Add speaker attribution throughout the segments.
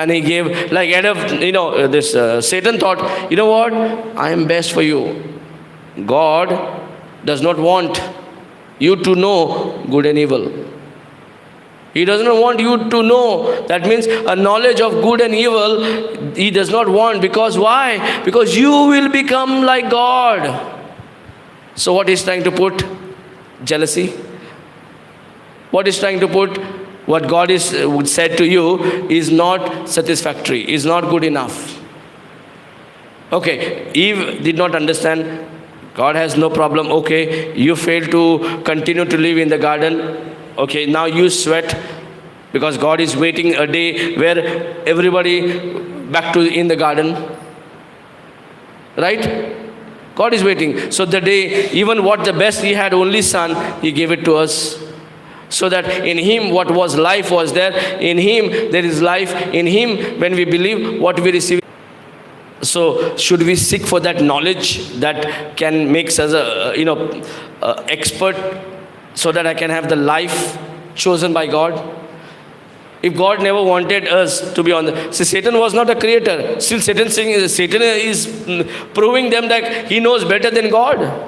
Speaker 1: And he gave, like Satan thought, you know what, I am best for you. God does not want you to know good and evil. He does not want you to know. That means a knowledge of good and evil, he does not want. Because why? Because you will become like God. So what he's trying to put? Jealousy. What he's trying to put? What God is said to you is not satisfactory, is not good enough. Okay, Eve did not understand. God has no problem. Okay, you failed to continue to live in the garden. Okay, now you sweat because God is waiting a day where everybody back to in the garden. Right? God is waiting. So the day, even what the best he had, only son, he gave it to us. So that in him what was life was there. In him there is life. In him when we believe, what we receive. So should we seek for that knowledge that can make us a expert, so that I can have the life chosen by God? If God never wanted us to be on the... See, Satan was not a creator. Still Satan is proving them that he knows better than God.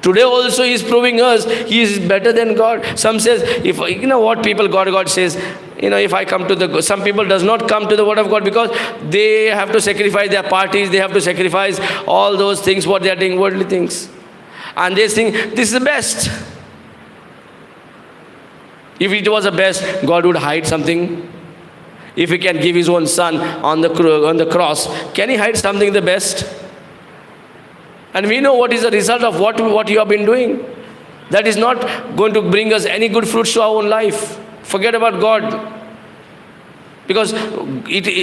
Speaker 1: Today also he is proving us he is better than God. Some says, if you know what people, God says, if I come to the... Some people does not come to the word of God because they have to sacrifice their parties, they have to sacrifice all those things, what they are doing, worldly things. And they think, this is the best. If it was the best, God would hide something. If he can give his own son on the cross, can he hide something the best? And we know what is the result of what you have been doing. That is not going to bring us any good fruits to our own life. Forget about God. Because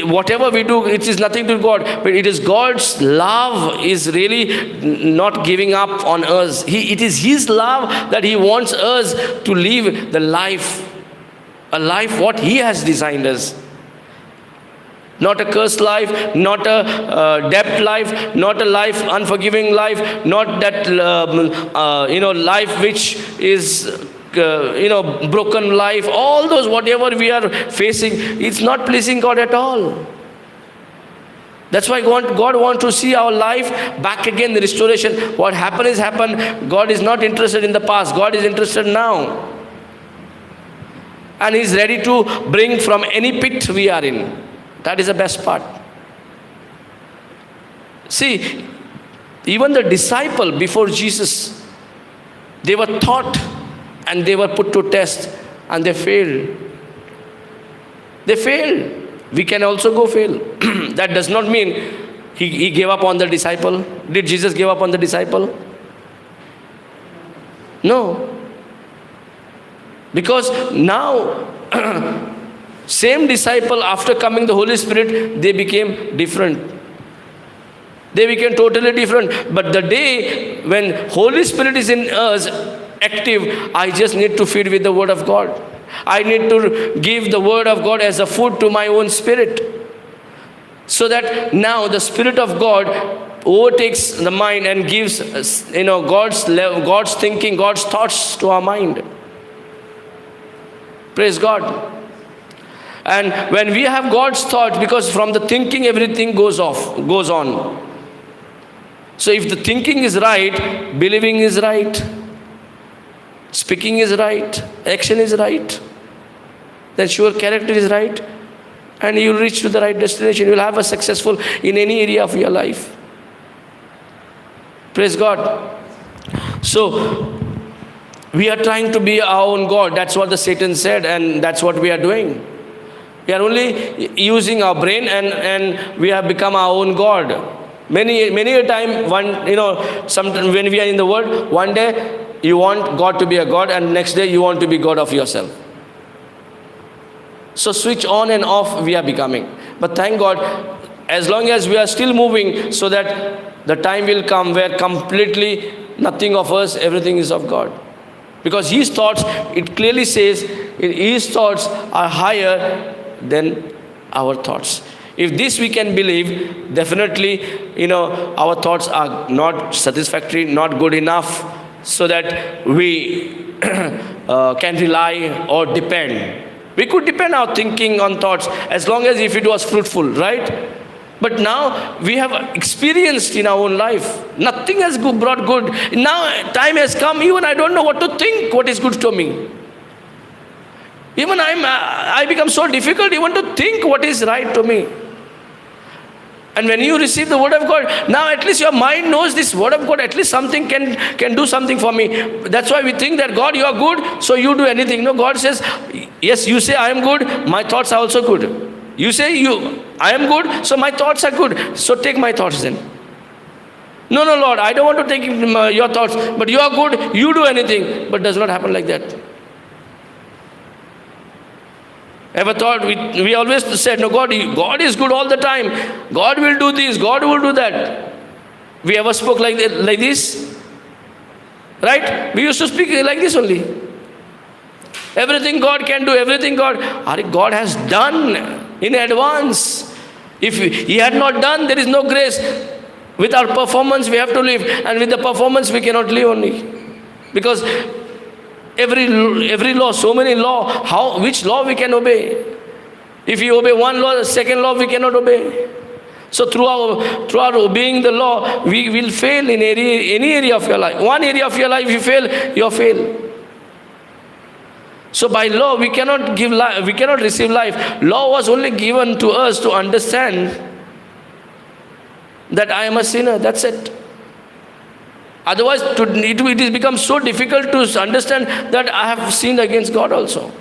Speaker 1: whatever we do, it is nothing to God. But it is God's love is really not giving up on us. It is his love that he wants us to live the life. A life what he has designed us. Not a cursed life, not a debt life, not a life, unforgiving life, not that, life which is... broken life, all those whatever we are facing, it's not pleasing God at all. That's why God wants to see our life back again, the restoration. What happened is happened. God is not interested in the past. God is interested now. And he's ready to bring from any pit we are in. That is the best part. See, even the disciple before Jesus, they were taught and they were put to test and they failed. They failed. We can also go fail. That does not mean he gave up on the disciple. Did Jesus give up on the disciple? No. Because now, same disciple, after coming the Holy Spirit, they became different. They became totally different. But the day when Holy Spirit is in us, active, I just need to feed with the word of God. I need to give the word of God as a food to my own spirit. So that now the Spirit of God overtakes the mind and gives God's thinking, God's thoughts to our mind. Praise God. And when we have God's thoughts, because from the thinking everything goes on. So if the thinking is right, believing is right, speaking is right, action is right, then sure character is right, and you will reach to the right destination. You will have a successful in any area of your life. Praise God. So we are trying to be our own God. That's what the Satan said, and that's what we are doing. We are only using our brain, and we have become our own God. Many a time, sometimes when we are in the world, one day you want God to be a God, and next day you want to be God of yourself. So switch on and off we are becoming. But thank God, as long as we are still moving, so that the time will come where completely nothing of us, everything is of God. Because his thoughts, it clearly says, his thoughts are higher than our thoughts. If this we can believe, definitely, our thoughts are not satisfactory, not good enough, so that we can rely or depend We could depend our thinking on thoughts as long as if it was fruitful, right? But now we have experienced in our own life, nothing has brought good. Now time has come, even I don't know what to think, what is good to me. Even I become so difficult even to think what is right to me. And when you receive the word of God, now at least your mind knows this word of God, at least something can do something for me. That's why we think that God, you are good, so you do anything. No, God says, yes, you say I am good, my thoughts are also good. You say I am good, so my thoughts are good. So take my thoughts then. No, Lord, I don't want to take your thoughts, but you are good, you do anything. But it does not happen like that. Ever thought, we always said, no, God is good all the time. God will do this, God will do that. We ever spoke like this? Right? We used to speak like this only. Everything God can do, everything God has done in advance. If He had not done, there is no grace. With our performance, we have to live. And with the performance, we cannot live only. Because every law, so many law, which law we can obey? If you obey one law, the second law we cannot obey. So through our obeying the law, we will fail in any area of your life. One area of your life you fail, you fail. So by law we cannot give life, we cannot receive life. Law was only given to us to understand that I am a sinner. That's it. Otherwise, it has become so difficult to understand that I have sinned against God also.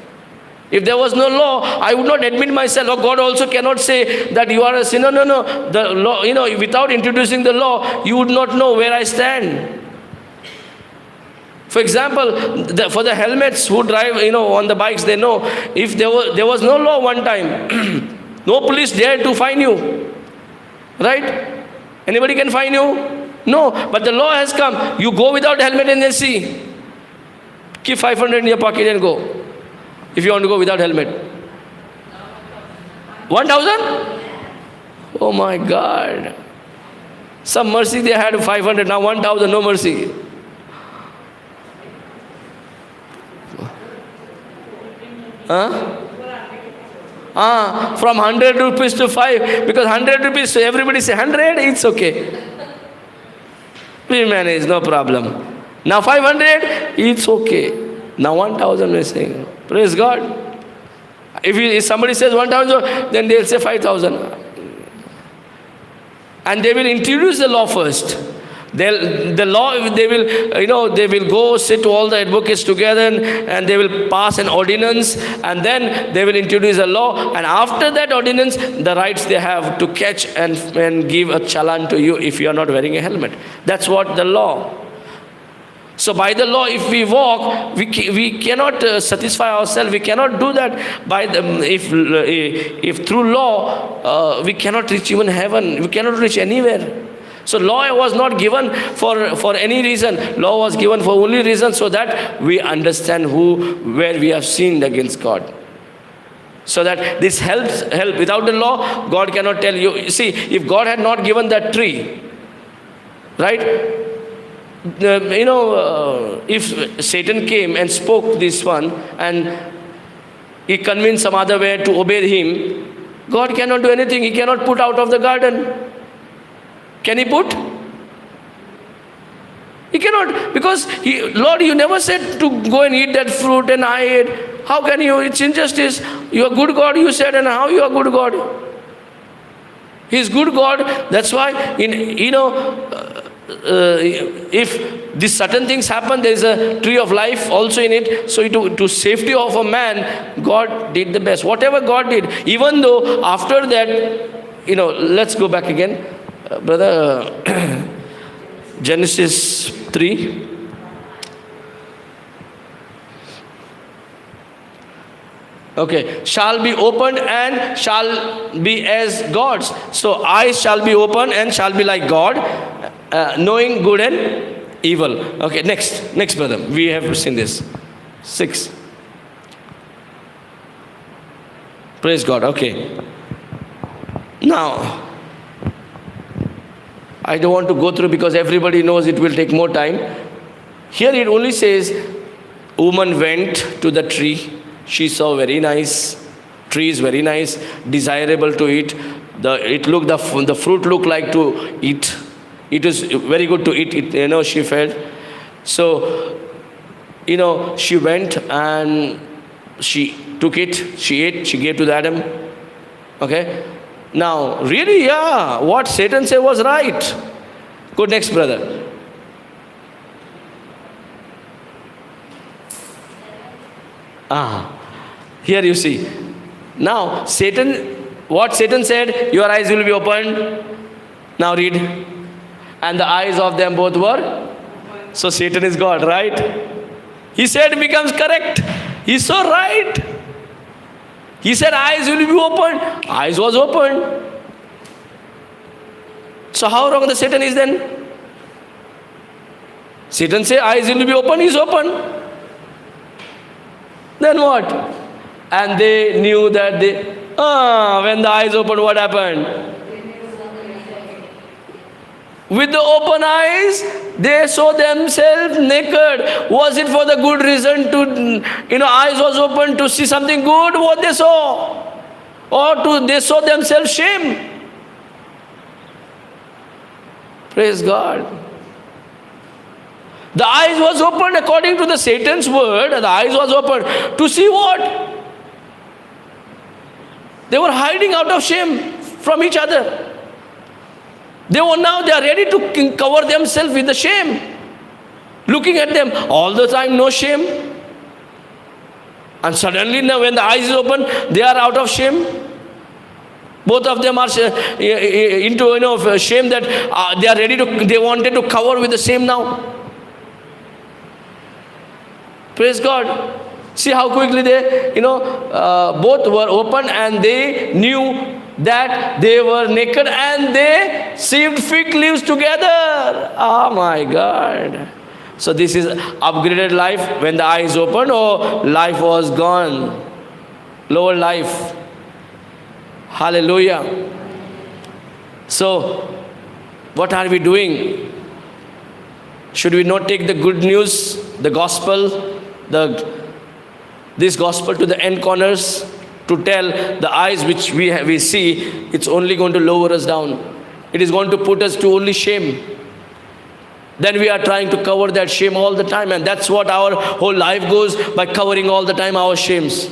Speaker 1: If there was no law, I would not admit myself. Or God also cannot say that you are a sinner. No. The law, without introducing the law, you would not know where I stand. For example, for the helmets who drive, on the bikes, they know if there was no law one time, no police dared to fine you, right? Anybody can fine you? No, but the law has come. You go without helmet and then see. Keep 500 in your pocket and go. If you want to go without helmet. 1,000? Oh my God. Some mercy they had 500, now 1,000, no mercy. From 100 rupees to 5, because 100 rupees, so everybody say 100, it's okay. We manage, no problem. Now 500, it's okay. Now 1,000 we're saying. Praise God. If somebody says 1,000, then they'll say 5,000. And they will introduce the law first. They will go sit to all the advocates together and they will pass an ordinance, and then they will introduce a law, and after that ordinance, the rights they have to catch and give a challan to you if you are not wearing a helmet. That's what the law. So by the law, if we walk, we cannot satisfy ourselves. We cannot do that. If through law we cannot reach even heaven, we cannot reach anywhere. So law was not given for any reason. Law was given for only reason so that we understand where we have sinned against God. So that this helps. Without the law, God cannot tell you. You see, if God had not given that tree, right? If Satan came and spoke this one and he convinced some other way to obey him, God cannot do anything. He cannot put out of the garden. Can he put? He cannot, because Lord, you never said to go and eat that fruit and I ate. How can you? It's injustice. You are good God, you said, and how you are good God? He is good God. That's why, if these certain things happen, there is a tree of life also in it. So to safety of a man, God did the best. Whatever God did, even though after that, let's go back again. Brother, Genesis 3. Okay, shall be opened and shall be as gods. So eyes shall be opened and shall be like God, knowing good and evil. Okay, next brother. We have seen this. 6. Praise God. Okay. Now, I don't want to go through because everybody knows it will take more time. Here it only says, woman went to the tree She saw very nice trees, very nice, desirable to eat. The fruit looked like to eat. It was very good to eat. She felt. So, she went and she took it. She ate. She gave to the Adam. Okay. Now, really, yeah, what Satan said was right. Go next, brother. Here you see. Now, what Satan said, your eyes will be opened. Now read. And the eyes of them both were. So Satan is God, right? He said becomes correct. He's so right. He said eyes will be opened. Eyes was opened. So how wrong the Satan is then? Satan say eyes will be open, he's open. Then what? And they knew that when the eyes opened, what happened? With the open eyes, they saw themselves naked. Was it for the good reason to, eyes was open to see something good, what they saw? Or they saw themselves shame? Praise God. The eyes was opened according to the Satan's word. The eyes was opened to see what? They were hiding out of shame from each other. They are ready to cover themselves with the shame. Looking at them all the time, no shame. And suddenly now when the eyes is open, they are out of shame. Both of them are into shame that they wanted to cover with the shame now. Praise God. See how quickly they, both were open and they knew that they were naked and they sewed fig leaves together. Oh my God. So this is upgraded life when the eyes opened or life was gone. Lower life. Hallelujah. So what are we doing? Should we not take the good news, the gospel, this gospel to the end corners, to tell the eyes which we see, it's only going to lower us down. It is going to put us to only shame. Then we are trying to cover that shame all the time, and that's what our whole life goes, by covering all the time our shames.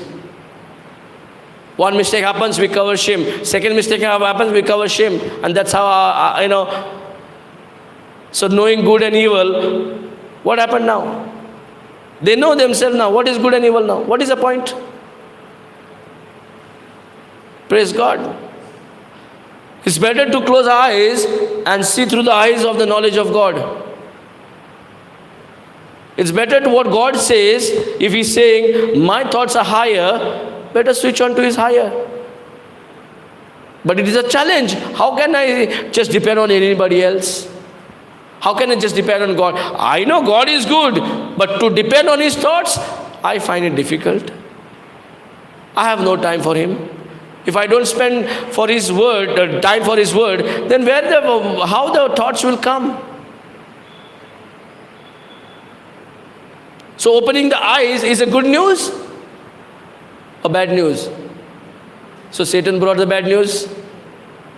Speaker 1: One mistake happens, we cover shame. Second mistake happens, we cover shame. And that's how, So knowing good and evil, what happened now? They know themselves now. What is good and evil now? What is the point? Praise God. It's better to close our eyes and see through the eyes of the knowledge of God. It's better to what God says. If He's saying, my thoughts are higher, better switch on to His higher. But it is a challenge. How can I just depend on anybody else? How can I just depend on God? I know God is good, but to depend on His thoughts, I find it difficult. I have no time for Him. If I don't spend for His word, time for His word, then how the thoughts will come? So opening the eyes is a good news or bad news? So Satan brought the bad news.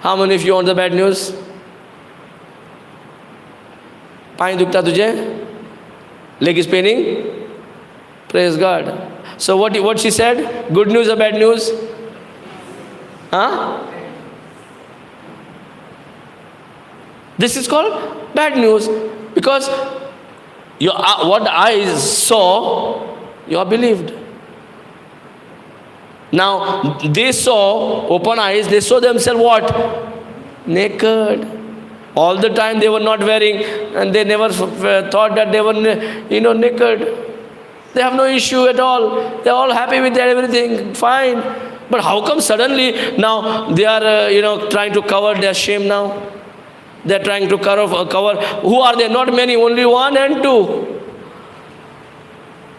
Speaker 1: How many of you want the bad news? पानी दुखता तुझे? Leg is paining? Praise God. So what she said? Good news or bad news? Huh? This is called bad news, because what the eyes saw, you are believed. Now they saw, open eyes, they saw themselves what? Naked. All the time they were not wearing, and they never thought that they were naked. They have no issue at all. They are all happy with everything, fine. But how come suddenly now they are trying to cover their shame now? They are trying to cover. Who are they? Not many, only 1 and 2.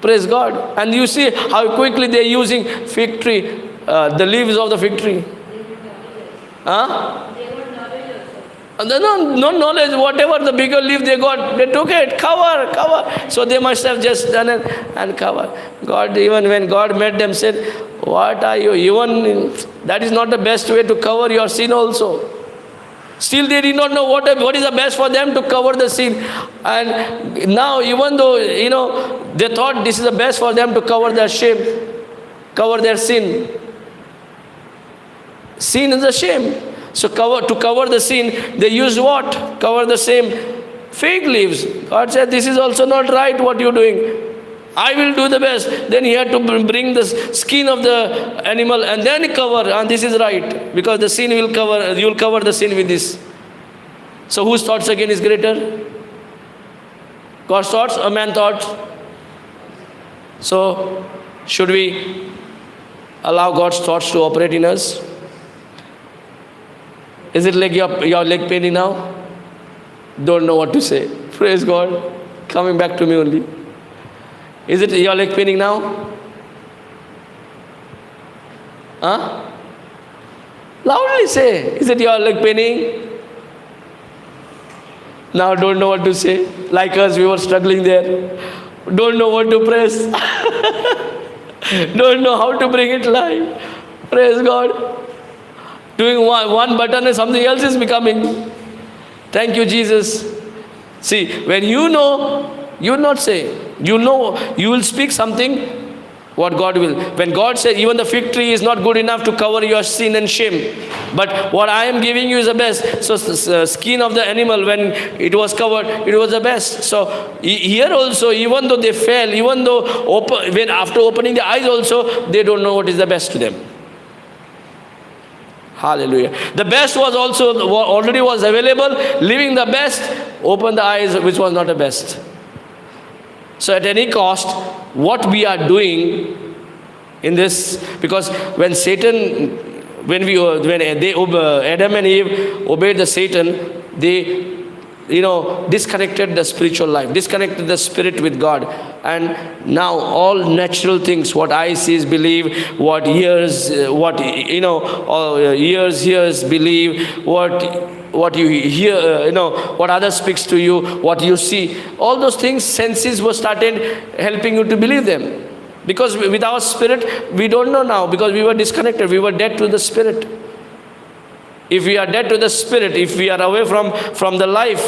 Speaker 1: Praise God. And you see how quickly they are using fig tree, the leaves of the fig tree. Huh? And then no knowledge, whatever the bigger leaf they got, they took it, cover. So they must have just done it and cover. God, even when God met them, said, what are you? Even that is not the best way to cover your sin also. Still they did not know what is the best for them to cover the sin. And now even though, they thought this is the best for them to cover their shame, cover their sin. Sin is a shame. So to cover the sin, they used what? Cover the same fig leaves. God said, this is also not right what you're doing. I will do the best. Then he had to bring the skin of the animal and then cover. And this is right. Because the sin will cover, you will cover the sin with this. So whose thoughts again is greater? God's thoughts or man's thoughts? So should we allow God's thoughts to operate in us? Is it like your leg paining now? Don't know what to say. Praise God. Coming back to me only. Is it your leg paining now? Huh? Loudly say. Is it your leg paining? Now don't know what to say. Like us, we were struggling there. Don't know what to press. Don't know how to bring it live. Praise God. Doing one button and something else is becoming. Thank you, Jesus. See, when you know, you will not say. You know, you will speak something, what God will. When God said, even the fig tree is not good enough to cover your sin and shame. But what I am giving you is the best. So the skin of the animal, when it was covered, it was the best. So here also, even though they fell, even though when after opening the eyes also, they don't know what is the best to them. Hallelujah. The best was also already was available. Leaving the best, open the eyes which was not the best. So at any cost, what we are doing in this, because when Adam and Eve obeyed the Satan, they disconnected the spiritual life, disconnected the spirit with God. And now all natural things, what eyes sees believe, what ears believe, what you hear, what others speaks to you, what you see, all those things, senses were started helping you to believe them. Because with our spirit, we don't know now, because we were disconnected, we were dead to the spirit. If we are dead to the spirit, if we are away from the life,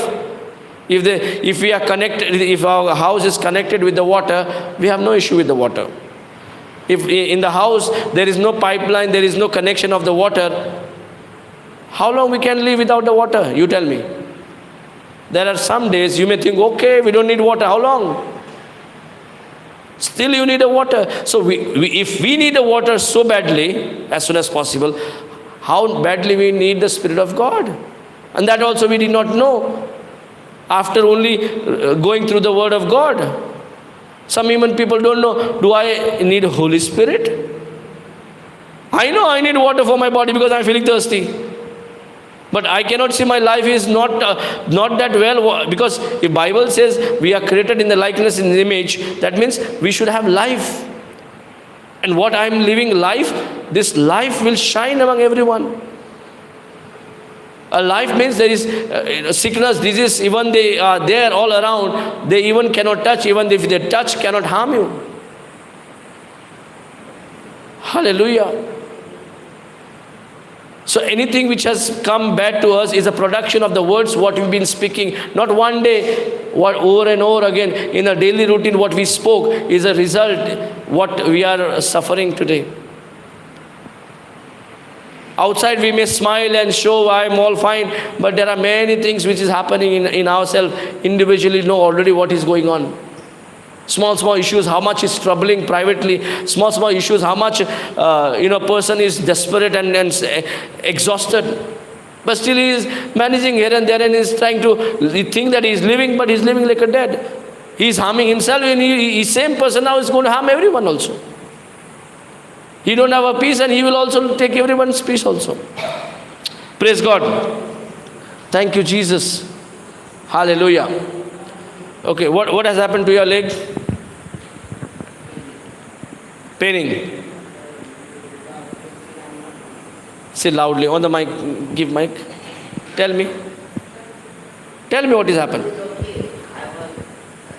Speaker 1: if we are connected, if our house is connected with the water, we have no issue with the water. If in the house there is no pipeline, there is no connection of the water, how long we can live without the water? You tell me. There are some days you may think, okay, we don't need water. How long? Still you need a water. So if we need the water so badly, as soon as possible, how badly we need the Spirit of God. And that also we did not know after only going through the Word of God. Some even people don't know, do I need Holy Spirit? I know I need water for my body because I'm feeling thirsty. But I cannot see my life is not that well, because the Bible says we are created in the likeness and image. That means we should have life. And what I am living life, this life will shine among everyone. A life means there is sickness, disease, even they are there all around. They even cannot touch, even if they touch, cannot harm you. Hallelujah. So anything which has come bad to us is a production of the words what we've been speaking. Not one day, what over and over again in a daily routine what we spoke is a result what we are suffering today. Outside we may smile and show I'm all fine, but there are many things which is happening in ourselves. Individually know already what is going on. Small issues, how much is troubling privately. Small issues, how much person is desperate and exhausted. But still he is managing here and there and is trying to think that he is living, but he is living like a dead. He is harming himself, and he same person now is going to harm everyone also. He don't have a peace and he will also take everyone's peace also. Praise God. Thank you, Jesus. Hallelujah. Okay, what has happened to your leg? Paining. Say loudly on the mic. Give mic. Tell me. Tell me what has happened.
Speaker 2: It's okay. I was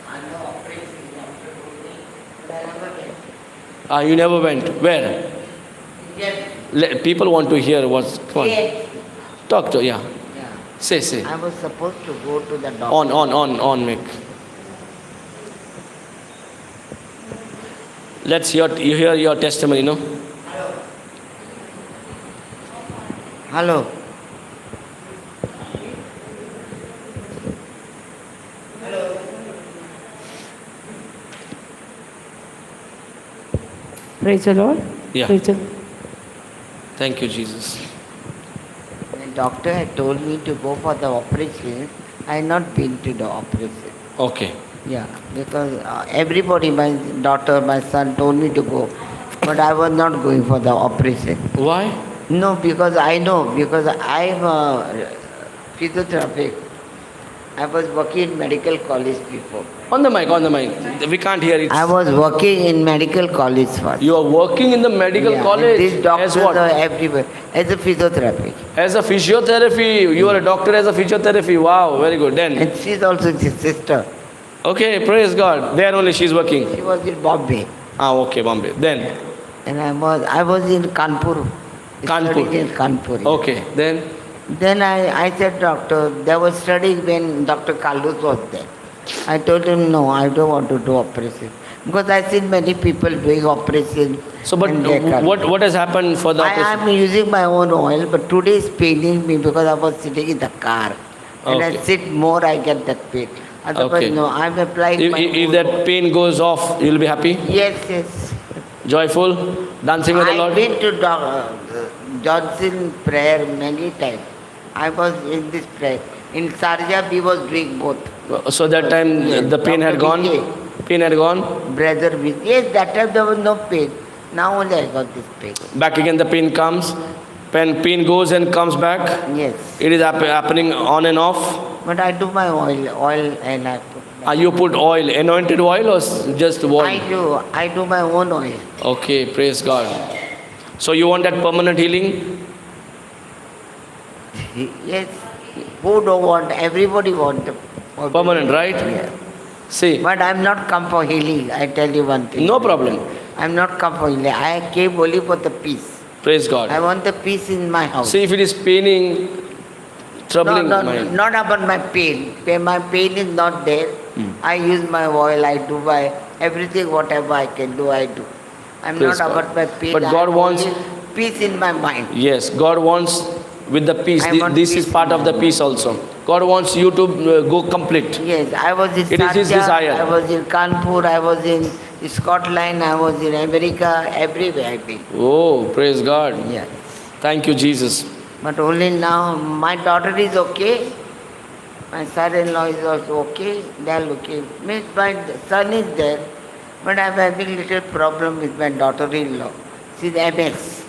Speaker 2: under operation. Doctor told me, but I never went.
Speaker 1: You never went. Where?
Speaker 2: Yes.
Speaker 1: People want to hear what's. Come on.
Speaker 2: Yes.
Speaker 1: Talk to, yeah.
Speaker 2: Yeah.
Speaker 1: Say.
Speaker 2: I was supposed to go to the doctor.
Speaker 1: On, Mick. Let's hear your testimony, no?
Speaker 2: Hello.
Speaker 3: Praise the Lord.
Speaker 1: Yeah.
Speaker 3: Praise the
Speaker 1: Thank you, Jesus.
Speaker 2: The doctor had told me to go for the operation. I had not been to the operation.
Speaker 1: Okay.
Speaker 2: Yeah, because everybody, my daughter, my son told me to go. But I was not going for the operation.
Speaker 1: Why?
Speaker 2: No, because I know, because I'm a physiotherapist. I was working in medical college before.
Speaker 1: On the mic. We can't hear it.
Speaker 2: I was working in medical college first.
Speaker 1: You are working in the medical
Speaker 2: Yeah,
Speaker 1: college.
Speaker 2: These doctors
Speaker 1: as what?
Speaker 2: are everywhere. As a physiotherapist.
Speaker 1: As a physiotherapy. You are a doctor as a physiotherapy. Wow, very good. Then.
Speaker 2: And she's also his sister.
Speaker 1: Okay, praise God. There only she's working.
Speaker 2: She was in Bombay.
Speaker 1: Okay, Bombay. Then.
Speaker 2: And I was in Kanpur.
Speaker 1: Kanpur.
Speaker 2: Studied in Kanpur.
Speaker 1: Okay, then.
Speaker 2: Then I said, doctor, they were studying when Dr. Kallus was there. I told him, no, I don't want to do operation. Because I've seen many people doing operation.
Speaker 1: So, but
Speaker 2: and they can't.
Speaker 1: what has happened for the
Speaker 2: I
Speaker 1: operation?
Speaker 2: am using my own oil, but today is paining me because I was sitting in the car. And I
Speaker 1: Okay.
Speaker 2: sit more, I get that pain. Otherwise,
Speaker 1: Okay.
Speaker 2: no, I'm applying
Speaker 1: If,
Speaker 2: my
Speaker 1: if
Speaker 2: own
Speaker 1: that
Speaker 2: oil.
Speaker 1: pain goes off, you'll be happy?
Speaker 2: Yes.
Speaker 1: Joyful? Dancing with the
Speaker 2: I've
Speaker 1: Lord?
Speaker 2: been to Johnson prayer many times. I was in this prayer. In Sharjah, we was doing both.
Speaker 1: So that time the pain had
Speaker 2: Dr.
Speaker 1: gone?
Speaker 2: Vijay.
Speaker 1: Pain had gone?
Speaker 2: Brother with yes, that time there was no pain. Now only I got this pain.
Speaker 1: Back again the pain comes? Pain goes and comes back?
Speaker 2: Yes.
Speaker 1: It is happening on and off?
Speaker 2: But I do my oil and I put
Speaker 1: You put oil, anointed oil or just oil?
Speaker 2: I do my own oil.
Speaker 1: Okay, praise God. So you want that permanent healing?
Speaker 2: Yes. Who don't want? Everybody want the
Speaker 1: Permanent, right?
Speaker 2: Yeah.
Speaker 1: See,
Speaker 2: But I'm not come for healing. I tell you one thing.
Speaker 1: no problem.
Speaker 2: I'm not come for healing. I came only for the peace.
Speaker 1: Praise
Speaker 2: I
Speaker 1: God.
Speaker 2: want the peace in my house.
Speaker 1: See, if it is paining, troubling mind.
Speaker 2: Not about my pain. My pain is not there. I use my oil, I do my everything, whatever I can do, I do. I'm
Speaker 1: Praise
Speaker 2: not
Speaker 1: God.
Speaker 2: about my pain.
Speaker 1: But
Speaker 2: I
Speaker 1: God
Speaker 2: have
Speaker 1: wants-
Speaker 2: only peace in my mind.
Speaker 1: Yes, God wants with the peace.
Speaker 2: I want
Speaker 1: This
Speaker 2: peace
Speaker 1: is part
Speaker 2: in
Speaker 1: of the
Speaker 2: my
Speaker 1: peace also. God wants you to go complete.
Speaker 2: Yes, I was in
Speaker 1: It is His
Speaker 2: Sharjah,
Speaker 1: desire.
Speaker 2: I was in Kanpur, I was in Scotland, I was in America, everywhere I've been.
Speaker 1: Oh, praise God.
Speaker 2: Yes.
Speaker 1: Thank you, Jesus.
Speaker 2: But only now my daughter is okay. My son-in-law is also okay. They are looking. Means my son is there, but I'm having little problem with my daughter-in-law. She's MS.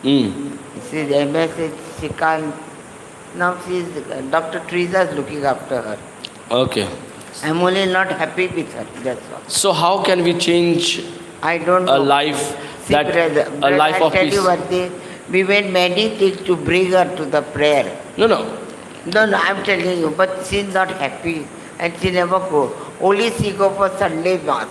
Speaker 1: Mm.
Speaker 2: She's MS. She can't. Now she's Dr. Teresa is looking after her.
Speaker 1: Okay.
Speaker 2: I'm only not happy with her. That's all.
Speaker 1: So how can we change
Speaker 2: I don't
Speaker 1: a
Speaker 2: know.
Speaker 1: life
Speaker 2: See,
Speaker 1: that
Speaker 2: brother,
Speaker 1: a life
Speaker 2: I'll
Speaker 1: of
Speaker 2: tell
Speaker 1: peace?
Speaker 2: you one thing. We made many things to bring her to the prayer.
Speaker 1: No.
Speaker 2: No, I'm telling you, but she's not happy and she never go. Only she go for Sunday mass.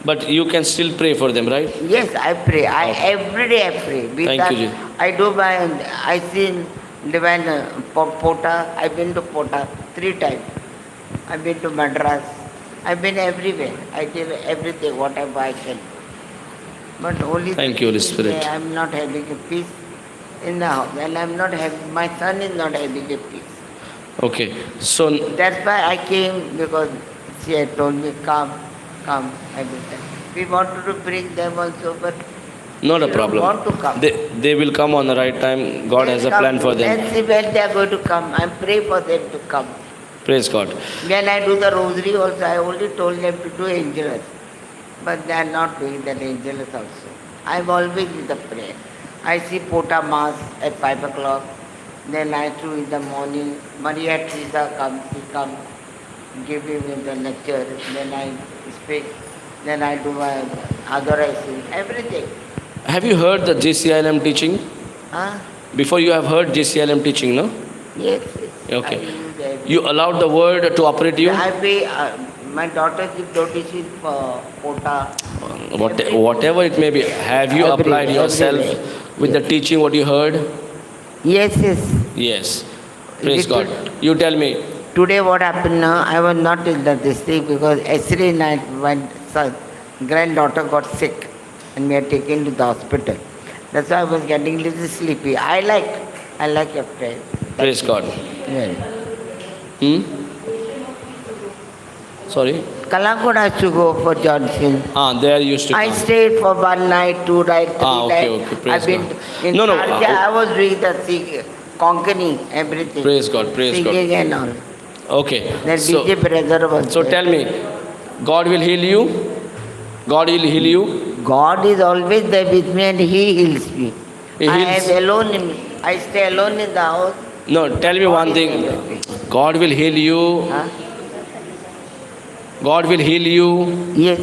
Speaker 1: But you can still pray for them, right?
Speaker 2: Yes, I pray. Every day I pray. With
Speaker 1: Thank
Speaker 2: that,
Speaker 1: you, Jesus.
Speaker 2: I seen Divine Pota. I've been to Pota 3 times. I've been to Madras. I've been everywhere. I did everything, whatever I can. But only
Speaker 1: Thank you, Holy Spirit.
Speaker 2: I'm not having a peace in the house, and I'm not having. My son is not having a peace.
Speaker 1: Okay. So
Speaker 2: That's why I came, because she had told me, come every time. We wanted to bring them also, but
Speaker 1: not a
Speaker 2: they
Speaker 1: problem.
Speaker 2: don't want to come.
Speaker 1: They will come on the right time. God
Speaker 2: They'll
Speaker 1: has a
Speaker 2: come.
Speaker 1: plan for them.
Speaker 2: Let's see when they are going to come. I pray for them to come.
Speaker 1: Praise God.
Speaker 2: When I do the rosary also, I only told them to do Angelus. But they are not doing that Angelus also. I'm always in the prayer. I see Pota Mass at 5 o'clock. Then I do in the morning. Maria Teresa comes, she comes, give me the lecture. Then I speak. Then I do my adoration, everything.
Speaker 1: Have you heard the JCILM teaching?
Speaker 2: Huh?
Speaker 1: Before you have heard JCILM teaching, no?
Speaker 2: Yes.
Speaker 1: Okay.
Speaker 2: use everything.
Speaker 1: You allowed the word to operate you?
Speaker 2: I pay, my daughter keep noticing for quota.
Speaker 1: Whatever it may be, have you applied yourself with the
Speaker 2: Yes.
Speaker 1: teaching what you heard?
Speaker 2: Yes, yes.
Speaker 1: Yes. Praise
Speaker 2: Little-
Speaker 1: God. You tell me.
Speaker 2: Today what happened now, I was not in this thing because yesterday night my son, granddaughter got sick and we are taken to the hospital. That's why I was getting a little sleepy. I like your prayer.
Speaker 1: Praise God.
Speaker 2: Yeah.
Speaker 1: Hmm? Sorry?
Speaker 2: Kalangod has to go for Johnson.
Speaker 1: There used to
Speaker 2: I
Speaker 1: come.
Speaker 2: stayed for 1 night, 2 nights, 3
Speaker 1: okay,
Speaker 2: nights.
Speaker 1: okay. Praise
Speaker 2: I've been
Speaker 1: God.
Speaker 2: in
Speaker 1: No, no.
Speaker 2: Sharjah, I was doing the conquering everything.
Speaker 1: Praise God. Praise God.
Speaker 2: Singing and all.
Speaker 1: Okay.
Speaker 2: Then
Speaker 1: So,
Speaker 2: DJ brother was
Speaker 1: so
Speaker 2: there.
Speaker 1: tell me, God will heal you? God will heal you?
Speaker 2: God is always there with me and He heals me.
Speaker 1: He
Speaker 2: I
Speaker 1: heals.
Speaker 2: am alone I stay alone in the house.
Speaker 1: No, tell me one thing. God will heal you.
Speaker 2: Huh?
Speaker 1: God will heal you.
Speaker 2: Yes.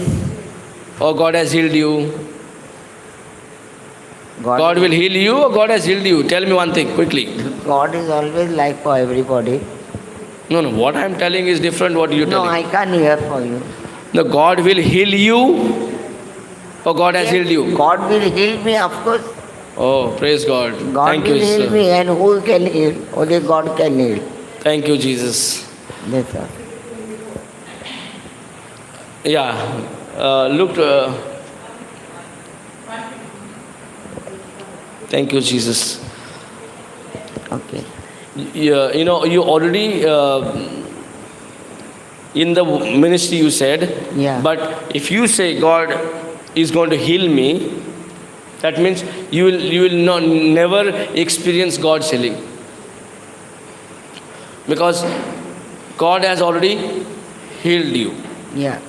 Speaker 1: Or God has healed you. God will heal you or God has healed you? Tell me one thing quickly.
Speaker 2: God is always like for everybody.
Speaker 1: No, no. What I am telling is different what you are
Speaker 2: No,
Speaker 1: telling.
Speaker 2: I can't hear for you.
Speaker 1: No, God will heal you or God has
Speaker 2: Yes,
Speaker 1: healed you?
Speaker 2: God will heal me, of course.
Speaker 1: Oh, praise God.
Speaker 2: God
Speaker 1: Thank
Speaker 2: will
Speaker 1: you,
Speaker 2: heal
Speaker 1: sir.
Speaker 2: me and who can heal? Only God can heal.
Speaker 1: Thank you, Jesus.
Speaker 2: That's all.
Speaker 1: Yeah. Look. Thank you, Jesus.
Speaker 2: Okay.
Speaker 1: You know, you already in the ministry you said.
Speaker 2: Yeah.
Speaker 1: But if you say God is going to heal me, that means you will not never experience God's healing, because God has already healed you.
Speaker 2: Yeah.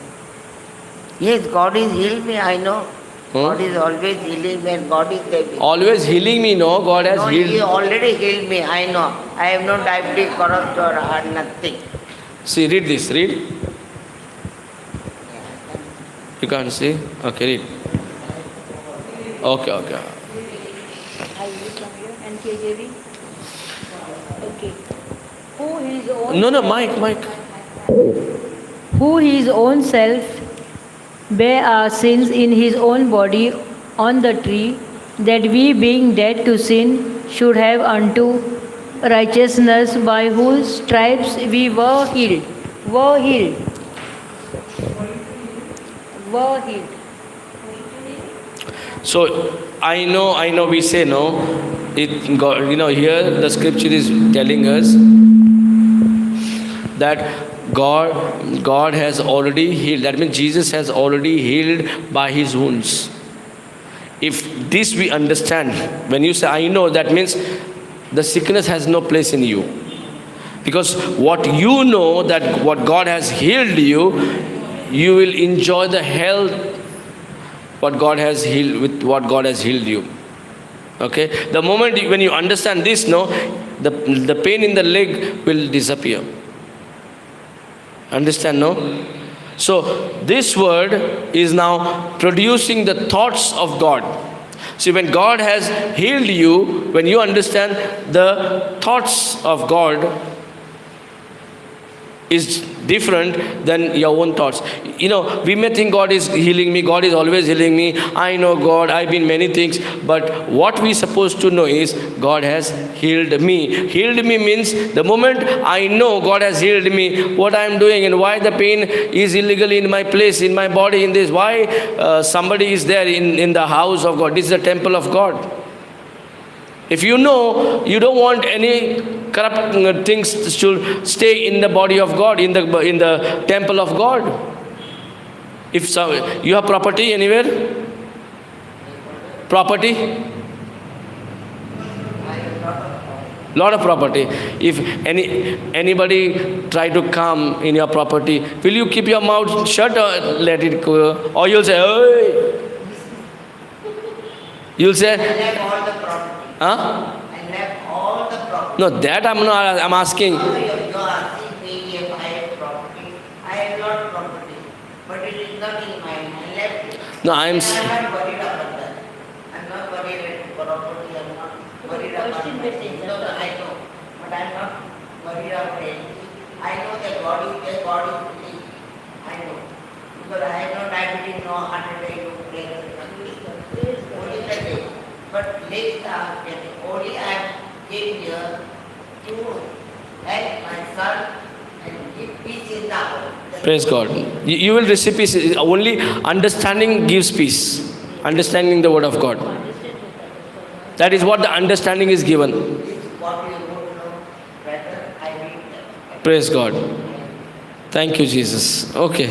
Speaker 2: Yes, God is healed me, I know. God is always healing me and God is there with me.
Speaker 1: Always healing me, no? God has
Speaker 2: No,
Speaker 1: healed.
Speaker 2: He already healed me, I know. I have no diabetic, cholesterol, heart, nothing.
Speaker 1: See, read this. Read. You can't see? Okay, read. Okay, okay.
Speaker 4: I read from here and KJV. Okay. Who his own
Speaker 1: No, Mike.
Speaker 4: who his own self bare our sins in his own body on the tree, that we being dead to sin should have unto righteousness, by whose stripes we were healed. Were healed. Were healed.
Speaker 1: So I know we say no. It God, here the scripture is telling us that God has already healed. That means Jesus has already healed by his wounds. If this we understand, when you say I know, that means the sickness has no place in you. Because what you know, that what God has healed you, you will enjoy the health what God has healed, with what God has healed you. Okay? The moment when you understand this, no, the pain in the leg will disappear. Understand, no? So this word is now producing the thoughts of God. See, when God has healed you, when you understand the thoughts of God is different than your own thoughts. We may think God is healing me, God is always healing me, I know God, I've been many things, but what we supposed to know is God has healed me. Healed me means the moment I know God has healed me, what I am doing and why the pain is illegally in my place, in my body, in this, why somebody is there in the house of God. This is the temple of God. If you know you don't want any corrupt things to stay in the body of God, in the temple of God. If you have property anywhere? Property? Lot of property. If anybody try to come in your property, will you keep your mouth shut or let it go? Or you'll say, hey. You'll say, huh?
Speaker 2: I left all the property.
Speaker 1: No, that I'm asking.
Speaker 2: You're asking me if I have property. I have lot property, but it is not in my hand. I left it.
Speaker 1: No,
Speaker 2: I'm not worried about that. I'm not worried about property. I'm not worried about it. No, I know. But I'm not worried afraid. I know that God is there, God is free. I know. Because I have no diabetes, no heart attack, no pressure, only the day. But later, only I came here to help my son and give peace in the house.
Speaker 1: Praise God. You will receive peace. Only understanding gives peace. Understanding the word of God. That is what the understanding is given.
Speaker 2: This is what you don't know better, I read that.
Speaker 1: Praise God. Thank you, Jesus. Okay.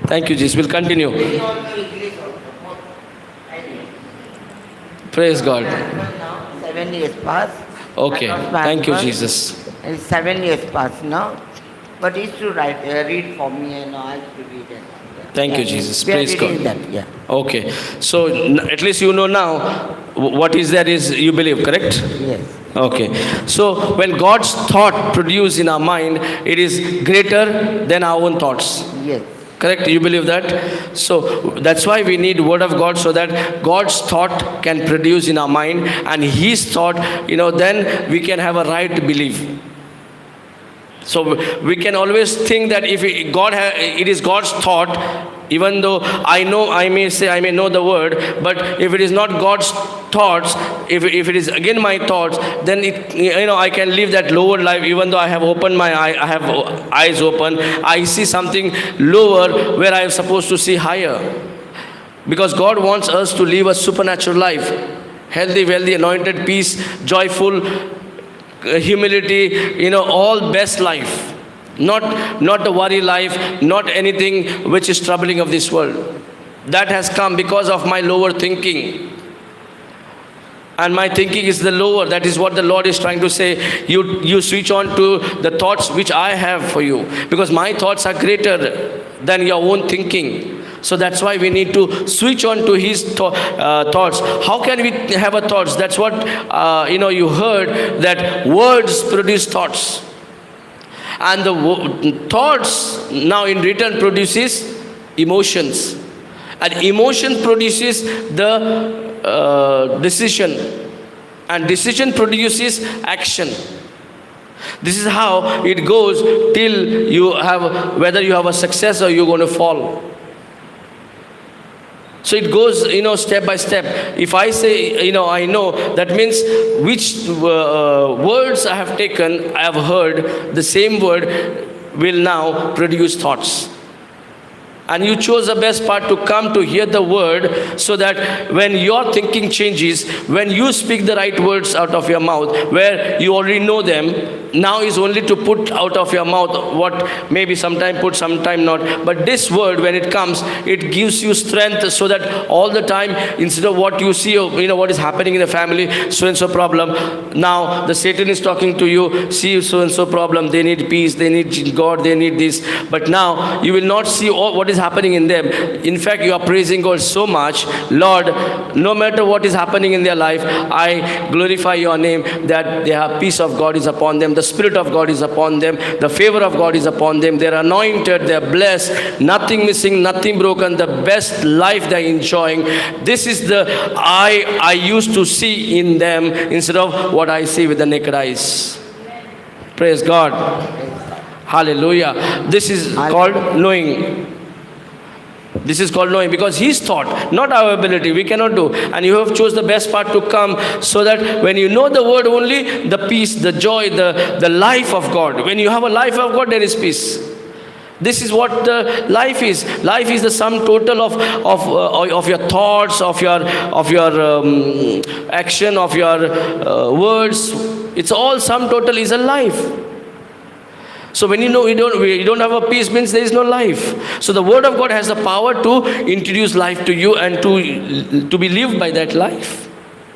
Speaker 1: Thank you, Jesus. We'll continue.
Speaker 2: This also English also. Both. I read.
Speaker 1: Praise God.
Speaker 2: Now, 7 years past.
Speaker 1: Okay.
Speaker 2: I lost my
Speaker 1: Thank you,
Speaker 2: husband.
Speaker 1: Jesus.
Speaker 2: It's 7 years past now. But he used to read for me and I used to read it.
Speaker 1: Thank you, Jesus.
Speaker 2: We are
Speaker 1: Praise
Speaker 2: reading
Speaker 1: God.
Speaker 2: that, yeah.
Speaker 1: Okay. So at least you know now what is there is you believe, correct?
Speaker 2: Yes.
Speaker 1: Okay. So when God's thought produced in our mind, it is greater than our own thoughts.
Speaker 2: Yes.
Speaker 1: Correct? You believe that? So that's why we need word of God, so that God's thought can produce in our mind, and His thought, then we can have a right belief. So we can always think that if it is God's thought, even though I may know the word, but if it is not God's thoughts, if it is again my thoughts, then I can live that lower life. Even though I have opened my eye, I have eyes open, I see something lower where I am supposed to see higher. Because God wants us to live a supernatural life, healthy, wealthy, anointed, peace, joyful, humility, all best life. Not the worry life, not anything which is troubling of this world. That has come because of my lower thinking. And my thinking is the lower. That is what the Lord is trying to say. You switch on to the thoughts which I have for you. Because my thoughts are greater than your own thinking. So that's why we need to switch on to His thoughts. How can we have a thoughts? That's what, you heard, that words produce thoughts. And the thoughts now in return produces emotions. And emotion produces the decision. And decision produces action. This is how it goes till whether you have a success or you're going to fall. So it goes, step by step. If I say, I know, that means which words I have taken, I have heard, the same word will now produce thoughts. And you chose the best part to come to hear the word, so that when your thinking changes, when you speak the right words out of your mouth, where you already know them, now is only to put out of your mouth what maybe sometime put, sometime not. But this word, when it comes, it gives you strength, so that all the time, instead of what you see, what is happening in the family, so-and-so problem, now the Satan is talking to you, see so-and-so problem, they need peace, they need God, they need this. But now you will not see what is happening in them. In fact, you are praising God so much, Lord, no matter what is happening in their life, I glorify your name, that they have peace of God is upon them, the Spirit of God is upon them, the favor of God is upon them, they are anointed, they are blessed, nothing missing, nothing broken, the best life they are enjoying. This is the I used to see in them, instead of what I see with the naked eyes. Praise God. Hallelujah. This is called knowing. This is called knowing, because His thought, not our ability, we cannot do. And you have chose the best part to come, so that when you know the word only, the peace, the joy, the life of God. When you have a life of God, there is peace. This is what the life is. Life is the sum total of your thoughts, of your action, of your words. It's all sum total is a life. So when you know you don't have a peace, means there is no life. So the word of God has the power to introduce life to you, and to be lived by that life.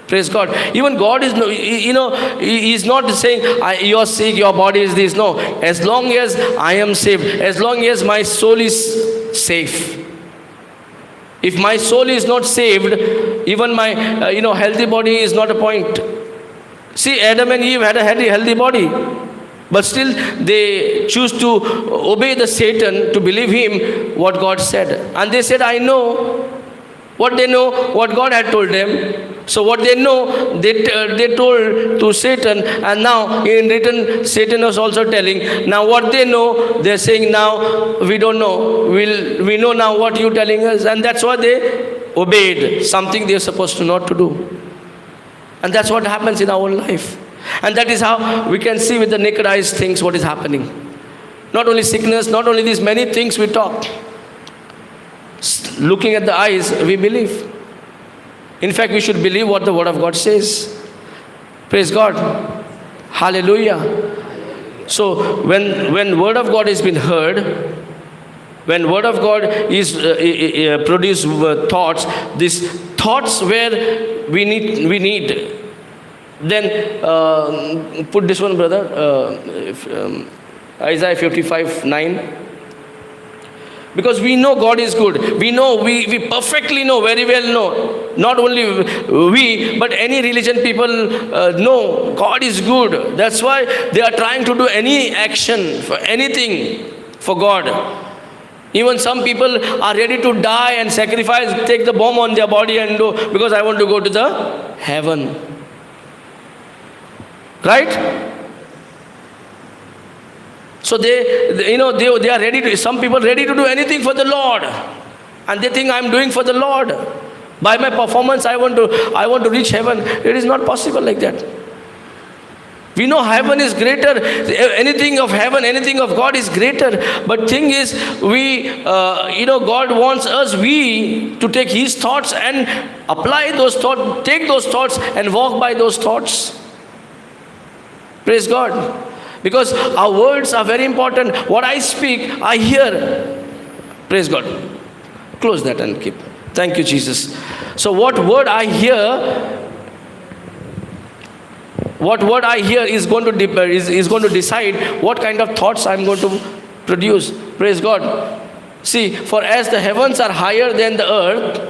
Speaker 1: Praise God. Even God is, He is not saying, you are sick, your body is this. No. As long as I am saved, as long as my soul is safe. If my soul is not saved, even my, healthy body is not a point. See, Adam and Eve had a healthy body. But still, they choose to obey the Satan, to believe him, what God said. And they said, I know. What they know, what God had told them. So what they know, they told to Satan, and now in return, Satan was also telling. Now what they know, they're saying now we don't know. We know now what you're telling us, and that's why they obeyed something they're supposed to not to do. And that's what happens in our life. And that is how we can see with the naked eyes things what is happening. Not only sickness, not only these many things we talk. Looking at the eyes, we believe. In fact, we should believe what the Word of God says. Praise God. Hallelujah. So when Word of God has been heard, when Word of God is produce thoughts, these thoughts where we need. Then put this one, brother. Isaiah 55:9. Because we know God is good. We know, we perfectly know, very well know. Not only we, but any religion people know God is good. That's why they are trying to do any action, for anything for God. Even some people are ready to die and sacrifice, take the bomb on their body and do, because I want to go to the heaven. Right? So they are ready to, some people ready to do anything for the Lord. And they think I'm doing for the Lord. By my performance, I want to reach heaven. It is not possible like that. We know heaven is greater. Anything of heaven, anything of God is greater. But thing is, God wants us, to take His thoughts and apply those thoughts, take those thoughts and walk by those thoughts. Praise God. Because our words are very important. What I speak, I hear. Praise God. Close that and keep. Thank you, Jesus. So what word I hear is going to decide what kind of thoughts I'm going to produce. Praise God. See, for as the heavens are higher than the earth,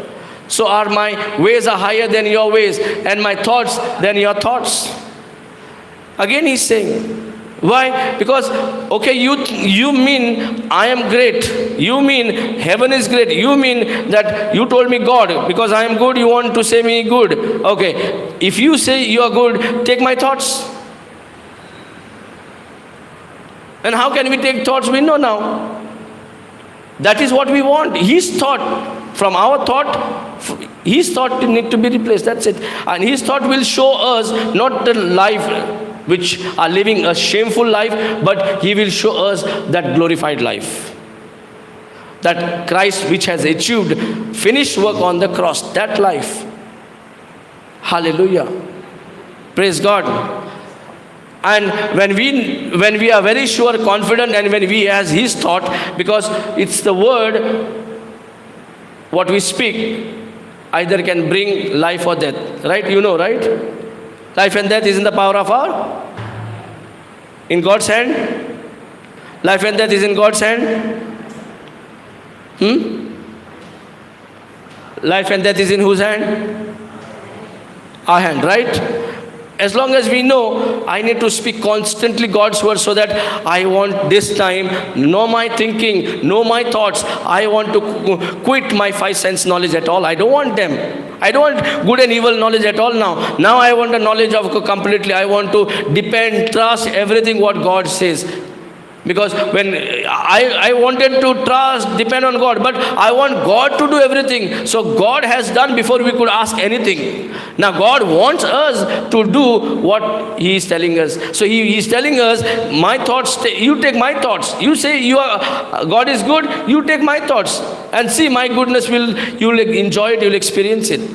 Speaker 1: so are my ways are higher than your ways, and my thoughts than your thoughts. Again he's saying, why? Because, okay, you mean I am great. You mean heaven is great. You mean that you told me God, because I am good, you want to say me good. Okay, if you say you are good, take my thoughts. And how can we take thoughts? We know now. That is what we want. His thought, from our thought, His thought need to be replaced. That's it. And His thought will show us not the life which are living a shameful life, but He will show us that glorified life. That Christ which has achieved finished work on the cross, that life. Hallelujah. Praise God. And when we are very sure, confident, and when we has His thought, because it's the word, what we speak, either can bring life or death. Right? You know, right? Life and death is in the power of in God's hand. Life and death is in God's hand. Life and death is in whose hand? Our hand, right? As long as we know, I need to speak constantly God's word, so that I want this time, know my thinking, know my thoughts. I want to quit my five sense knowledge at all. I don't want them. I don't want good and evil knowledge at all now. Now I want the knowledge of completely. I want to depend, trust everything what God says. Because when I wanted to trust, depend on God, but I want God to do everything. So God has done before we could ask anything. Now God wants us to do what He is telling us. So He is telling us, my thoughts, you take my thoughts. You say God is good, you take my thoughts. And see my goodness, you will enjoy it, you will experience it.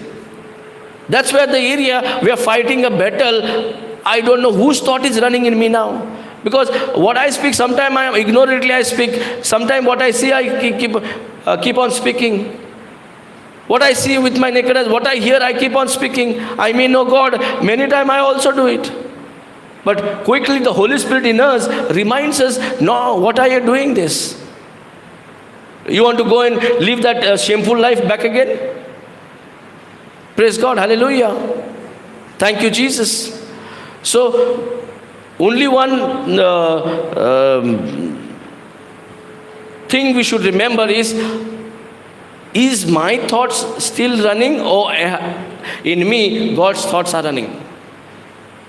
Speaker 1: That's where the area we are fighting a battle. I don't know whose thought is running in me now. Because what I speak, sometimes I ignorantly I speak. Sometimes what I see, I keep on speaking. What I see with my naked eyes, what I hear, I keep on speaking. I may know God. Many times I also do it. But quickly the Holy Spirit in us reminds us, no, what are you doing this? You want to go and live that shameful life back again? Praise God. Hallelujah. Thank you, Jesus. So, only one thing we should remember is, is my thoughts still running, or in me God's thoughts are running?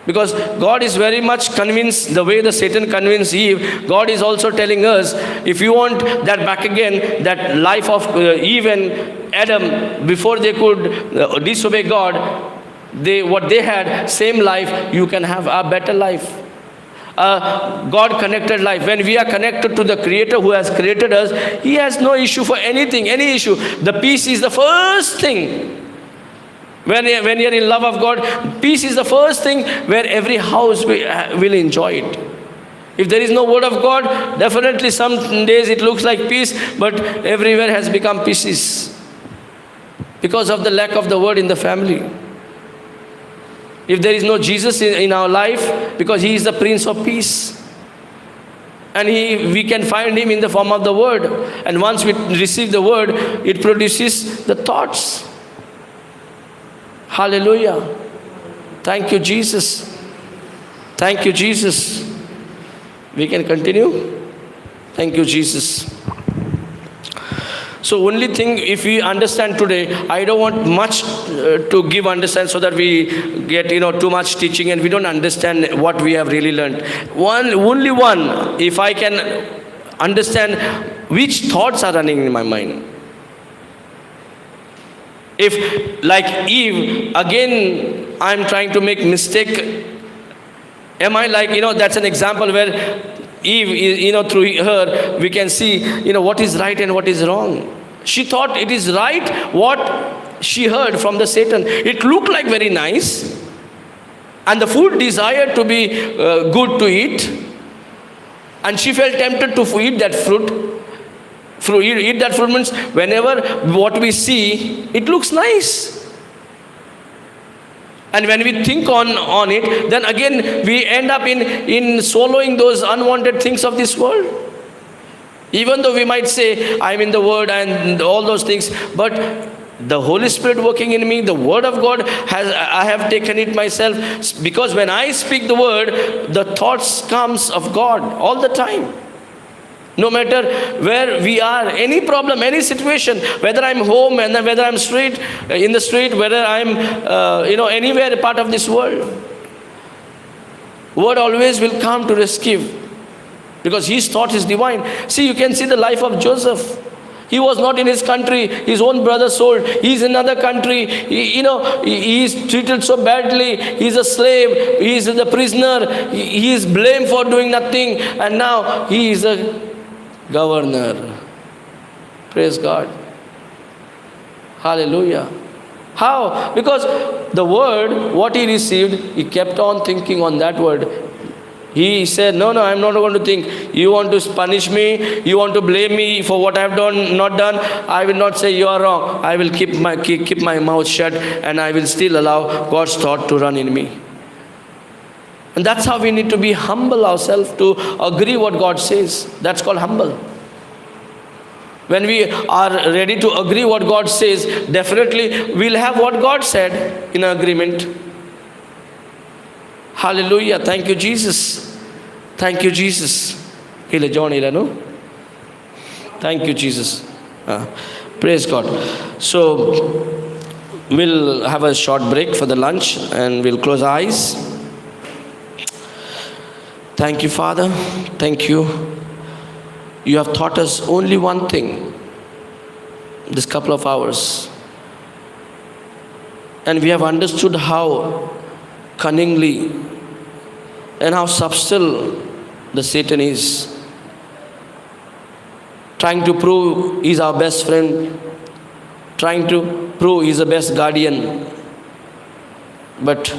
Speaker 1: Because God is very much convinced, the way the Satan convinced Eve, God is also telling us, if you want that back again, that life of Eve and Adam, before they could disobey God, what they had, same life, you can have a better life. God connected life. When we are connected to the Creator who has created us, He has no issue for anything, any issue. The peace is the first thing. When you're in love of God, peace is the first thing where every house will enjoy it. If there is no word of God, definitely some days it looks like peace, but everywhere has become pieces because of the lack of the word in the family. If there is no Jesus in our life, because He is the Prince of Peace, and we can find Him in the form of the word, and once we receive the word, it produces the thoughts. Hallelujah. Thank you, Jesus. Thank you, Jesus. We can continue. Thank you, Jesus. So only thing, if we understand today, I don't want much to give understand so that we get too much teaching and we don't understand what we have really learned. Only one, if I can understand which thoughts are running in my mind. If, like Eve, again I'm trying to make mistake, am I like, that's an example where Eve, through her, we can see, what is right and what is wrong. She thought it is right what she heard from the Satan. It looked like very nice, and the food desired to be good to eat, and she felt tempted to eat that fruit. Eat that fruit means whenever what we see, it looks nice. And when we think on it, then again we end up in swallowing those unwanted things of this world. Even though we might say, I'm in the Word and all those things, but the Holy Spirit working in me, the Word of God, I have taken it myself. Because when I speak the Word, the thoughts comes of God all the time. No matter where we are, any problem, any situation, whether I'm home and whether I'm in the street, whether I'm, anywhere part of this world, word always will come to rescue, because His thought is divine. See, you can see the life of Joseph. He was not in his country. His own brother sold. He's in another country. He is treated so badly. He's a slave. He is the prisoner. He is blamed for doing nothing, and now he is a governor. Praise God. Hallelujah. How? Because the word, what he received, he kept on thinking on that word. He said, no, I'm not going to think. You want to punish me, you want to blame me for what I have not done. I will not say you are wrong. I will keep my mouth shut, and I will still allow God's thought to run in me. And that's how we need to be humble ourselves to agree what God says. That's called humble. When we are ready to agree what God says, definitely we'll have what God said in agreement. Hallelujah. Thank you, Jesus. Thank you, Jesus. Thank you, Jesus. Praise God. So, we'll have a short break for the lunch and we'll close our eyes. Thank you, Father. Thank you. You have taught us only one thing this couple of hours. And we have understood how cunningly and how subtle the Satan is. Trying to prove he's our best friend. Trying to prove he's the best guardian. But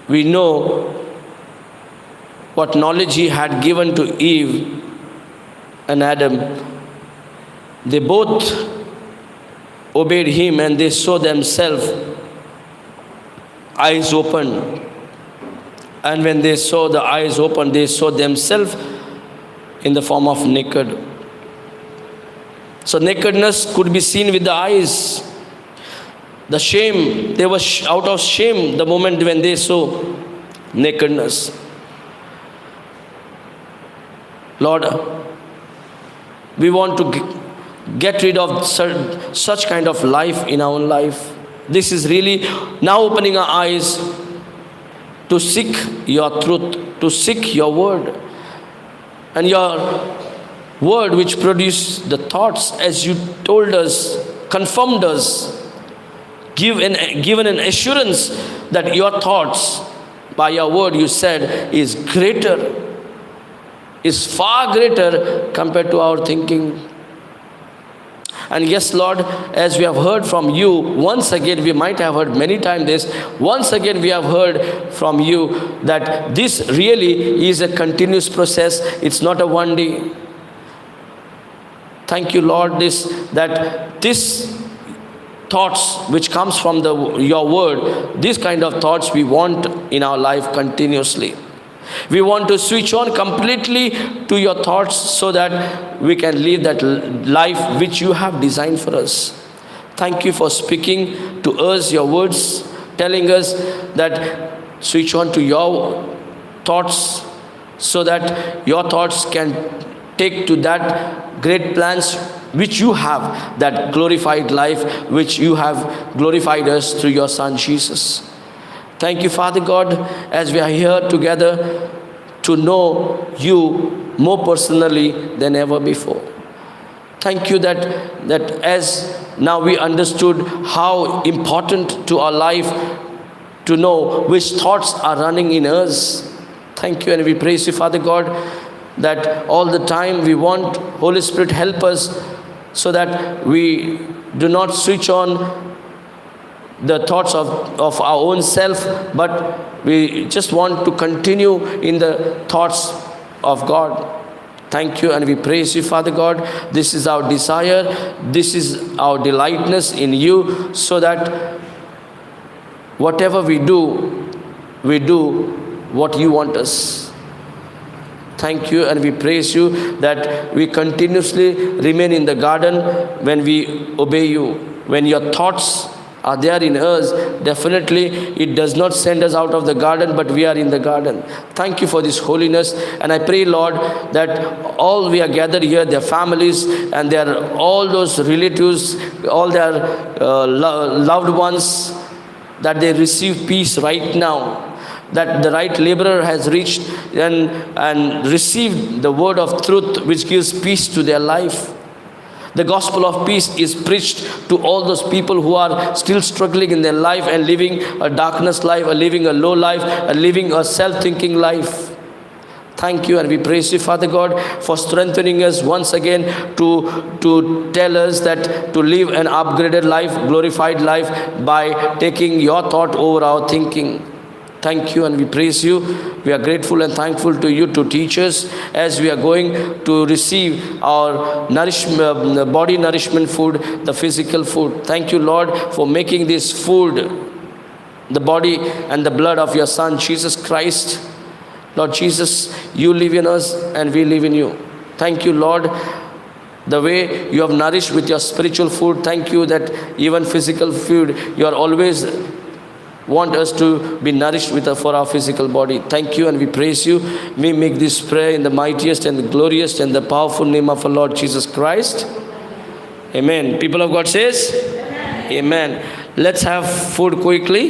Speaker 1: we know what knowledge he had given to Eve and Adam. They both obeyed him and they saw themselves eyes open. And when they saw the eyes open, they saw themselves in the form of naked. So nakedness could be seen with the eyes. The shame, they were out of shame the moment when they saw nakedness. Lord, we want to get rid of such kind of life in our own life. This is really now opening our eyes to seek your truth, to seek your word. And your word which produced the thoughts, as you told us, confirmed us, given an assurance that your thoughts, by your word you said, is greater, is far greater compared to our thinking. And yes, Lord, as we have heard from you, once again, we might have heard many times this, once again we have heard from you that this really is a continuous process. It's not a one day. Thank you, Lord, that this thoughts which comes from your word, this kind of thoughts we want in our life continuously. We want to switch on completely to your thoughts so that we can live that life which you have designed for us. Thank you for speaking to us your words, telling us that switch on to your thoughts so that your thoughts can take to that great plans which you have, that glorified life which you have glorified us through your Son Jesus. Thank you, Father God, as we are here together to know you more personally than ever before. Thank you that as now we understood how important to our life to know which thoughts are running in us. Thank you, and we praise you, Father God, that all the time we want Holy Spirit help us so that we do not switch on the thoughts of our own self, but we just want to continue in the thoughts of God. Thank you, and we praise you, Father God. This is our desire, this is our delightness in you, so that whatever we do what you want us. Thank you, and we praise you that we continuously remain in the garden when we obey you. When your thoughts are there in us, definitely it does not send us out of the garden, but we are in the garden. Thank you for this holiness, and I pray, Lord, that all we are gathered here, their families and their all those relatives, all their loved ones, that they receive peace right now, that the right laborer has reached and received the word of truth which gives peace to their life. The gospel of peace is preached to all those people who are still struggling in their life and living a darkness life, or living a low life, or living a self-thinking life. Thank you, and we praise you, Father God, for strengthening us once again to tell us that to live an upgraded life, glorified life, by taking your thought over our thinking. Thank you, and we praise you. We are grateful and thankful to you to teach us as we are going to receive our body nourishment food, the physical food. Thank you, Lord, for making this food the body and the blood of your Son, Jesus Christ. Lord Jesus, you live in us and we live in you. Thank you, Lord, the way you have nourished with your spiritual food. Thank you that even physical food, you are always want us to be nourished with for our physical body. Thank you, and we praise you. We make this prayer in the mightiest and the glorious and the powerful name of our Lord Jesus Christ. Amen. People of God says, Amen. Let's have food quickly.